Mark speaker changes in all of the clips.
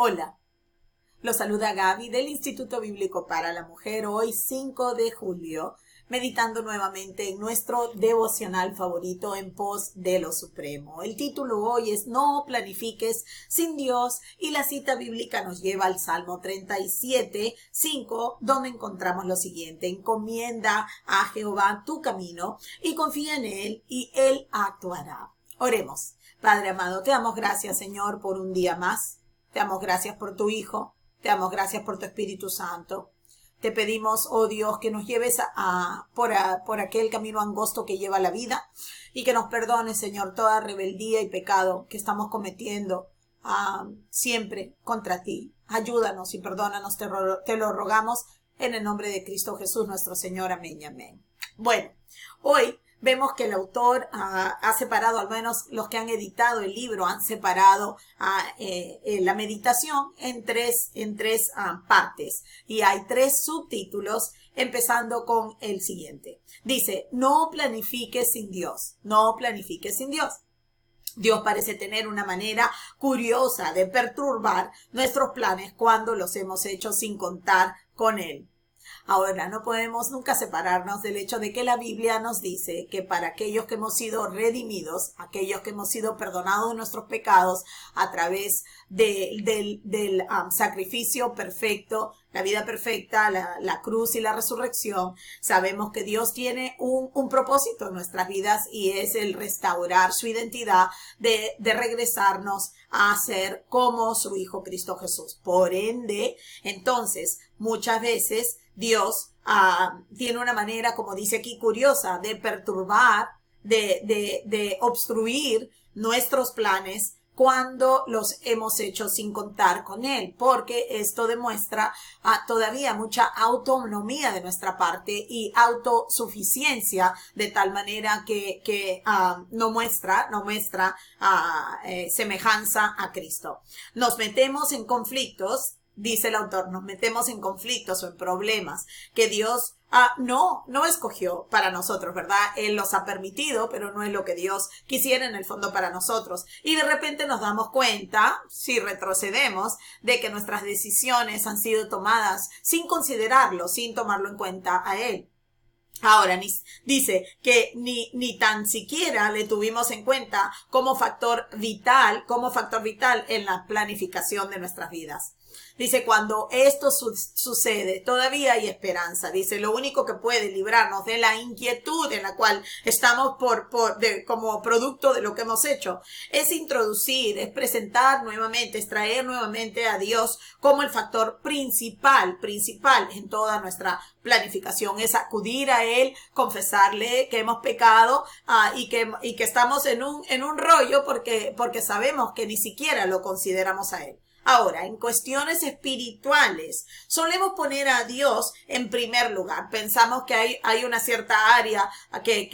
Speaker 1: Hola, los saluda Gaby del Instituto Bíblico para la Mujer, hoy 5 de julio, meditando nuevamente en nuestro devocional favorito en pos de lo supremo. El título hoy es No planifiques sin Dios y la cita bíblica nos lleva al Salmo 37, 5, donde encontramos lo siguiente: encomienda a Jehová tu camino y confía en Él y Él actuará. Oremos. Padre amado, te damos gracias, Señor, por un día más. Te damos gracias por tu Hijo. Te damos gracias por tu Espíritu Santo. Te pedimos, oh Dios, que nos lleves por aquel camino angosto que lleva la vida y que nos perdones, Señor, toda rebeldía y pecado que estamos cometiendo siempre contra ti. Ayúdanos y perdónanos, te lo rogamos en el nombre de Cristo Jesús, nuestro Señor. Amén y amén. Bueno, hoy vemos que el autor ha separado, al menos los que han editado el libro, han separado la meditación en tres partes. Y hay 3 subtítulos, empezando con el siguiente. Dice, no planifiques sin Dios. No planifiques sin Dios. Dios parece tener una manera curiosa de perturbar nuestros planes cuando los hemos hecho sin contar con Él. Ahora, no podemos nunca separarnos del hecho de que la Biblia nos dice que para aquellos que hemos sido redimidos, aquellos que hemos sido perdonados de nuestros pecados a través del sacrificio perfecto, la vida perfecta, la cruz y la resurrección, sabemos que Dios tiene un propósito en nuestras vidas y es el restaurar su identidad, de regresarnos a ser como su Hijo Cristo Jesús. Por ende, entonces, muchas veces Dios tiene una manera, como dice aquí, curiosa de perturbar, de obstruir nuestros planes cuando los hemos hecho sin contar con Él, porque esto demuestra todavía mucha autonomía de nuestra parte y autosuficiencia, de tal manera que no muestra semejanza a Cristo. Nos metemos en conflictos. Dice el autor, nos metemos en conflictos o en problemas que Dios no escogió para nosotros, ¿verdad? Él los ha permitido, pero no es lo que Dios quisiera en el fondo para nosotros. Y de repente nos damos cuenta, si retrocedemos, de que nuestras decisiones han sido tomadas sin considerarlo, sin tomarlo en cuenta a Él. Ahora, dice que ni tan siquiera le tuvimos en cuenta como factor vital en la planificación de nuestras vidas. Dice, cuando esto sucede, todavía hay esperanza. Dice, lo único que puede librarnos de la inquietud en la cual estamos como producto de lo que hemos hecho, es introducir, es presentar nuevamente, es traer nuevamente a Dios como el factor principal en toda nuestra planificación. Es acudir a Él, confesarle que hemos pecado y que estamos en un rollo porque sabemos que ni siquiera lo consideramos a Él. Ahora, en cuestiones espirituales, solemos poner a Dios en primer lugar. Pensamos que hay una cierta área que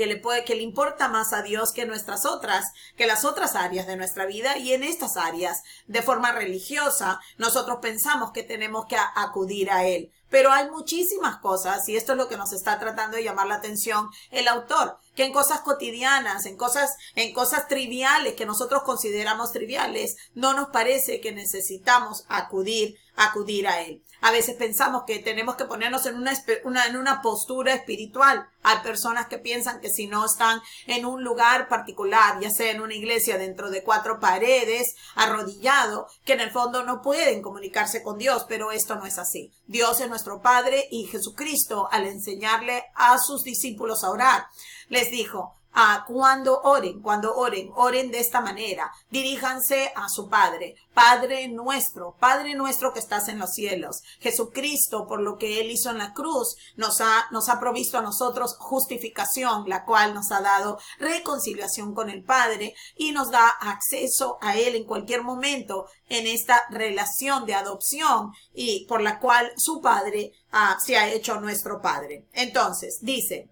Speaker 1: le importa más a Dios que las otras áreas de nuestra vida. Y en estas áreas, de forma religiosa, nosotros pensamos que tenemos que acudir a Él. Pero hay muchísimas cosas, y esto es lo que nos está tratando de llamar la atención el autor, que en cosas cotidianas, en cosas triviales que nosotros consideramos triviales, no nos parece que necesitamos acudir a Él. A veces pensamos que tenemos que ponernos en una postura espiritual. Hay personas que piensan que si no están en un lugar particular, ya sea en una iglesia dentro de 4 paredes, arrodillado, que en el fondo no pueden comunicarse con Dios, pero esto no es así. Dios es nuestro Padre y Jesucristo, al enseñarle a sus discípulos a orar, les dijo, cuando oren de esta manera, diríjanse a su Padre, Padre nuestro que estás en los cielos. Jesucristo, por lo que Él hizo en la cruz, nos ha provisto a nosotros justificación, la cual nos ha dado reconciliación con el Padre y nos da acceso a Él en cualquier momento en esta relación de adopción y por la cual su Padre se ha hecho nuestro Padre. Entonces, dice,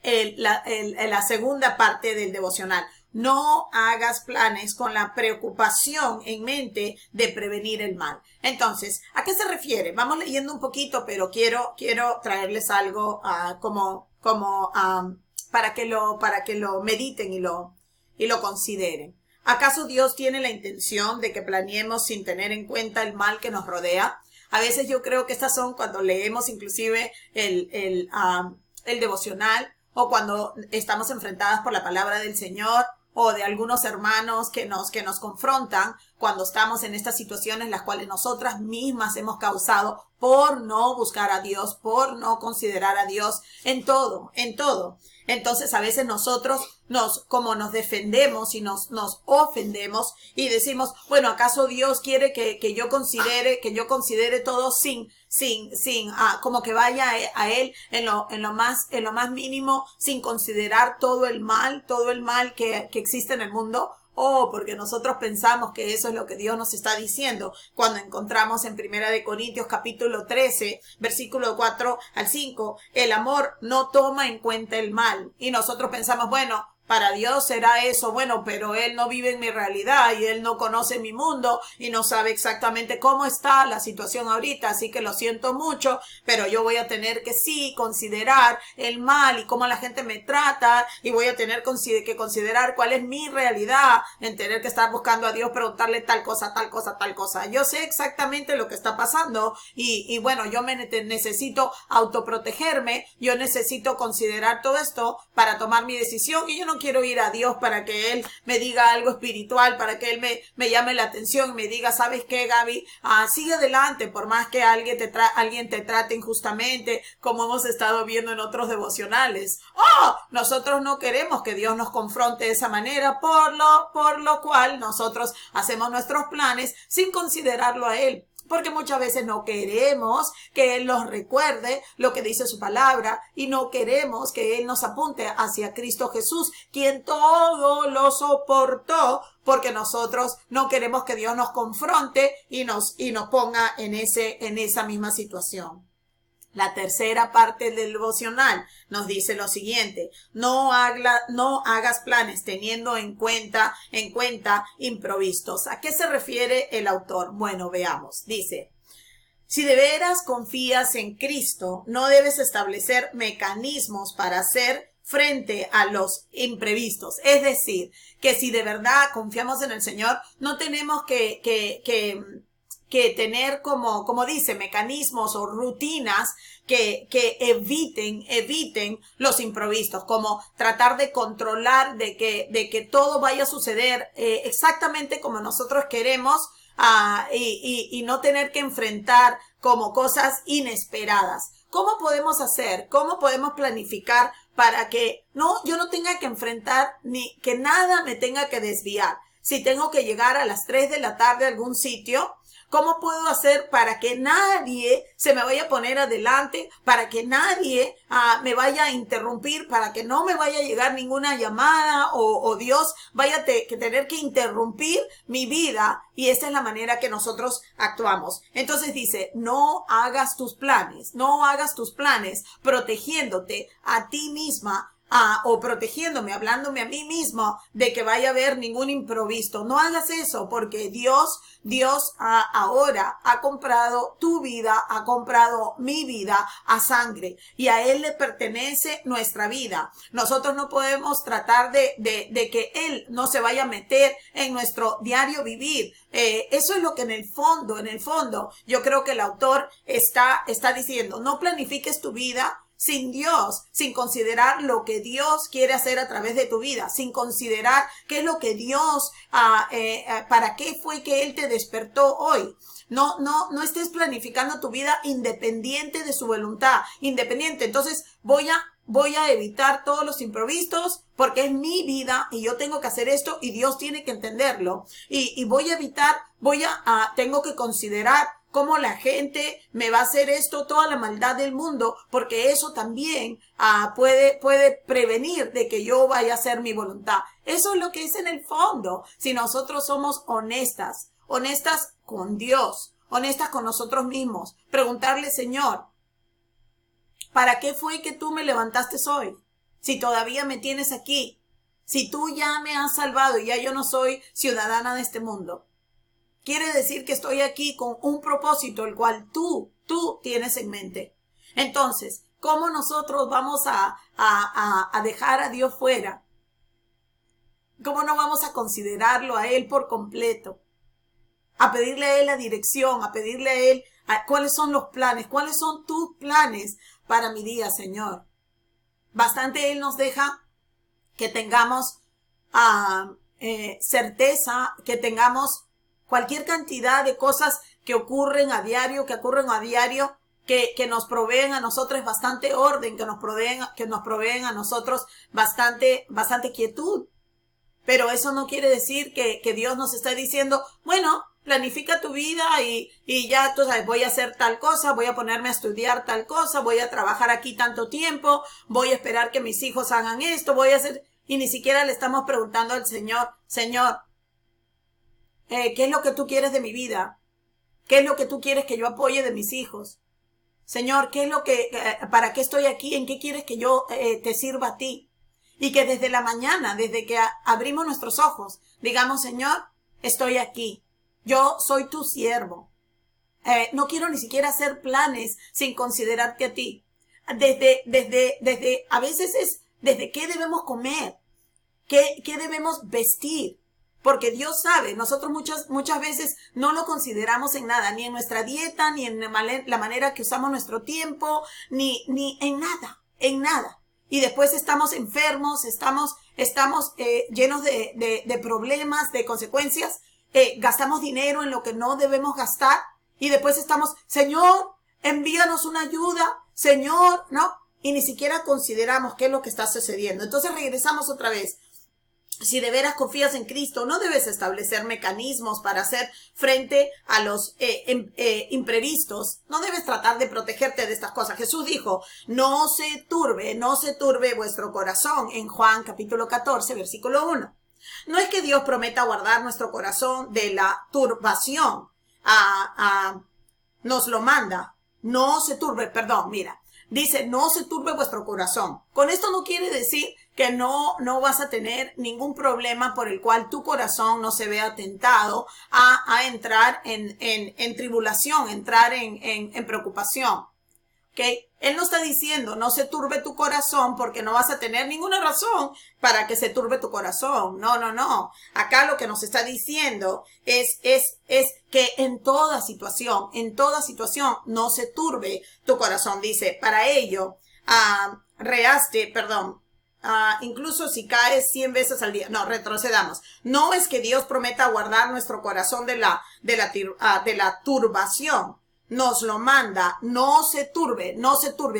Speaker 1: la segunda parte del devocional: no hagas planes con la preocupación en mente de prevenir el mal. Entonces, ¿a qué se refiere? Vamos leyendo un poquito, pero quiero traerles algo para que lo mediten y lo consideren. ¿Acaso Dios tiene la intención de que planeemos sin tener en cuenta el mal que nos rodea? A veces yo creo que estas son cuando leemos inclusive el devocional o cuando estamos enfrentadas por la palabra del Señor o de algunos hermanos que nos confrontan cuando estamos en estas situaciones las cuales nosotras mismas hemos causado por no buscar a Dios, por no considerar a Dios en todo, en todo. Entonces a veces nosotros como nos defendemos y nos ofendemos y decimos, bueno, ¿acaso Dios quiere que yo considere todo como que vaya a Él en lo más mínimo, sin considerar todo el mal que existe en el mundo? Porque nosotros pensamos que eso es lo que Dios nos está diciendo cuando encontramos en 1 Corintios capítulo 13, versículo 4 al 5, el amor no toma en cuenta el mal. Y nosotros pensamos, bueno, para Dios será eso, bueno, pero Él no vive en mi realidad y Él no conoce mi mundo y no sabe exactamente cómo está la situación ahorita, así que lo siento mucho, pero yo voy a tener que sí considerar el mal y cómo la gente me trata y voy a tener que considerar cuál es mi realidad en tener que estar buscando a Dios, preguntarle tal cosa, tal cosa, tal cosa. Yo sé exactamente lo que está pasando y bueno, yo necesito autoprotegerme, yo necesito considerar todo esto para tomar mi decisión y yo no quiero ir a Dios para que Él me diga algo espiritual, para que Él me llame la atención y me diga, ¿sabes qué, Gaby? Sigue adelante, por más que alguien te trate injustamente, como hemos estado viendo en otros devocionales. Nosotros no queremos que Dios nos confronte de esa manera, por lo cual nosotros hacemos nuestros planes sin considerarlo a Él. Porque muchas veces no queremos que Él nos recuerde lo que dice su palabra y no queremos que Él nos apunte hacia Cristo Jesús, quien todo lo soportó, porque nosotros no queremos que Dios nos confronte y nos ponga en esa misma situación. La tercera parte del devocional nos dice lo siguiente: no hagas planes teniendo en cuenta imprevistos. ¿A qué se refiere el autor? Bueno, veamos. Dice, si de veras confías en Cristo, no debes establecer mecanismos para hacer frente a los imprevistos. Es decir, que si de verdad confiamos en el Señor, no tenemos que tener como dice, mecanismos o rutinas que eviten los imprevistos, como tratar de controlar de que todo vaya a suceder exactamente como nosotros queremos y no tener que enfrentar como cosas inesperadas. ¿Cómo podemos hacer? ¿Cómo podemos planificar para que yo no tenga que enfrentar ni que nada me tenga que desviar? Si tengo que llegar a las 3 de la tarde a algún sitio, ¿cómo puedo hacer para que nadie se me vaya a poner adelante, para que nadie me vaya a interrumpir, para que no me vaya a llegar ninguna llamada o Dios vaya a tener que interrumpir mi vida? Y esa es la manera que nosotros actuamos. Entonces dice, no hagas tus planes protegiéndote a ti misma, o protegiéndome, hablándome a mí mismo de que vaya a haber ningún imprevisto. No hagas eso, porque Dios ahora ha comprado tu vida, ha comprado mi vida a sangre y a Él le pertenece nuestra vida. Nosotros no podemos tratar de que Él no se vaya a meter en nuestro diario vivir. Eso es lo que en el fondo, yo creo que el autor está diciendo. No planifiques tu vida sin Dios, sin considerar lo que Dios quiere hacer a través de tu vida, sin considerar qué es lo que Dios, para qué fue que Él te despertó hoy. No estés planificando tu vida independiente de su voluntad, independiente. Entonces voy a evitar todos los imprevistos porque es mi vida y yo tengo que hacer esto y Dios tiene que entenderlo. Y tengo que considerar cómo la gente me va a hacer esto, toda la maldad del mundo, porque eso también puede prevenir de que yo vaya a hacer mi voluntad. Eso es lo que es en el fondo. Si nosotros somos honestas con Dios, honestas con nosotros mismos, preguntarle, Señor, ¿para qué fue que tú me levantaste hoy? Si todavía me tienes aquí, si tú ya me has salvado y ya yo no soy ciudadana de este mundo. Quiere decir que estoy aquí con un propósito, el cual tú tienes en mente. Entonces, ¿cómo nosotros vamos a dejar a Dios fuera? ¿Cómo no vamos a considerarlo a Él por completo? A pedirle a Él la dirección, a pedirle a Él cuáles son los planes, cuáles son tus planes para mi día, Señor. Bastante Él nos deja que tengamos certeza, que tengamos cualquier cantidad de cosas que ocurren a diario, que nos proveen a nosotros bastante orden, que nos proveen a nosotros bastante quietud. Pero eso no quiere decir que Dios nos está diciendo, bueno, planifica tu vida y ya tú sabes, voy a hacer tal cosa, voy a ponerme a estudiar tal cosa, voy a trabajar aquí tanto tiempo, voy a esperar que mis hijos hagan esto, voy a hacer... Y ni siquiera le estamos preguntando al Señor, Señor, ¿qué es lo que tú quieres de mi vida? ¿Qué es lo que tú quieres que yo apoye de mis hijos? Señor, ¿qué es lo que, para qué estoy aquí? ¿En qué quieres que yo te sirva a ti? Y que desde la mañana, desde que abrimos nuestros ojos, digamos, Señor, estoy aquí. Yo soy tu siervo. No quiero ni siquiera hacer planes sin considerarte a ti. A veces es desde qué debemos comer, qué debemos vestir. Porque Dios sabe, nosotros muchas veces no lo consideramos en nada, ni en nuestra dieta, ni en la manera que usamos nuestro tiempo, ni en nada. Y después estamos enfermos, estamos llenos de problemas, de consecuencias, gastamos dinero en lo que no debemos gastar, y después estamos, Señor, envíanos una ayuda, Señor, ¿no? Y ni siquiera consideramos qué es lo que está sucediendo. Entonces regresamos otra vez. Si de veras confías en Cristo, no debes establecer mecanismos para hacer frente a los imprevistos. No debes tratar de protegerte de estas cosas. Jesús dijo, no se turbe vuestro corazón, en Juan capítulo 14, versículo 1. No es que Dios prometa guardar nuestro corazón de la turbación. Nos lo manda. No se turbe, perdón, mira. Dice, no se turbe vuestro corazón. Con esto no quiere decir que no vas a tener ningún problema por el cual tu corazón no se vea tentado a entrar en tribulación, entrar en preocupación. ¿Okay? Él no está diciendo, no se turbe tu corazón porque no vas a tener ninguna razón para que se turbe tu corazón. No. Acá lo que nos está diciendo es que en toda situación no se turbe tu corazón. Dice, para ello, incluso si caes 100 veces al día. No, retrocedamos. No es que Dios prometa guardar nuestro corazón de la turbación. Nos lo manda, no se turbe.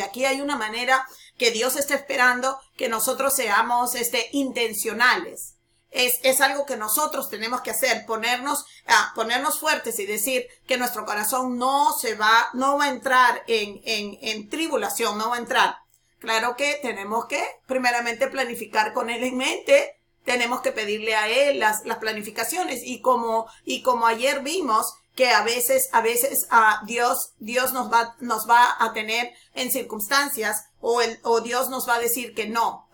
Speaker 1: Aquí hay una manera que Dios está esperando que nosotros seamos intencionales. Es algo que nosotros tenemos que hacer, ponernos fuertes y decir que nuestro corazón no va a entrar en tribulación, no va a entrar. Claro que tenemos que primeramente planificar con Él en mente, tenemos que pedirle a Él las planificaciones y como ayer vimos, que a veces Dios nos va a tener en circunstancias o Dios nos va a decir que no,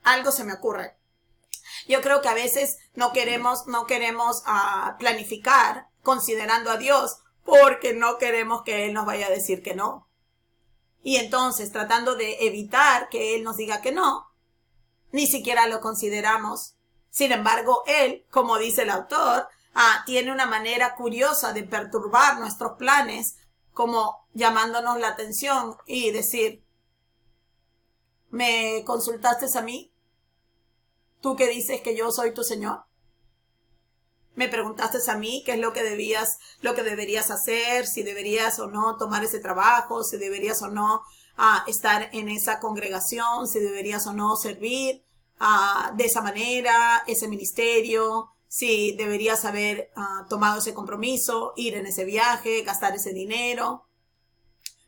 Speaker 1: algo se me ocurre. Yo creo que a veces no queremos planificar considerando a Dios porque no queremos que Él nos vaya a decir que no. Y entonces, tratando de evitar que Él nos diga que no, ni siquiera lo consideramos. Sin embargo, Él, como dice el autor, tiene una manera curiosa de perturbar nuestros planes, como llamándonos la atención y decir, ¿me consultaste a mí? ¿Tú que dices que yo soy tu Señor? ¿Me preguntaste a mí qué es lo que deberías hacer, si deberías o no tomar ese trabajo, si deberías o no estar en esa congregación, si deberías o no servir de esa manera, ese ministerio, si deberías haber tomado ese compromiso, ir en ese viaje, gastar ese dinero?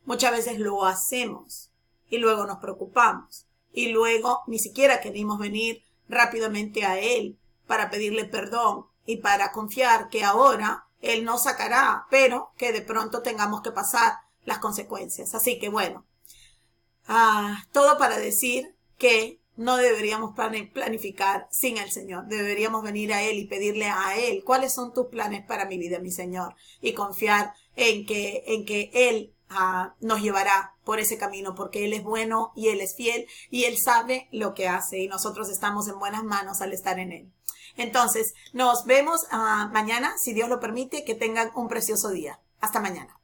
Speaker 1: Muchas veces lo hacemos y luego nos preocupamos y luego ni siquiera queremos venir rápidamente a Él para pedirle perdón y para confiar que ahora Él nos sacará, pero que de pronto tengamos que pasar las consecuencias. Así que bueno, todo para decir que no deberíamos planificar sin el Señor. Deberíamos venir a Él y pedirle a Él cuáles son tus planes para mi vida, mi Señor, y confiar en que Él nos llevará por ese camino, porque Él es bueno y Él es fiel y Él sabe lo que hace y nosotros estamos en buenas manos al estar en Él. Entonces, nos vemos mañana, si Dios lo permite, que tengan un precioso día. Hasta mañana.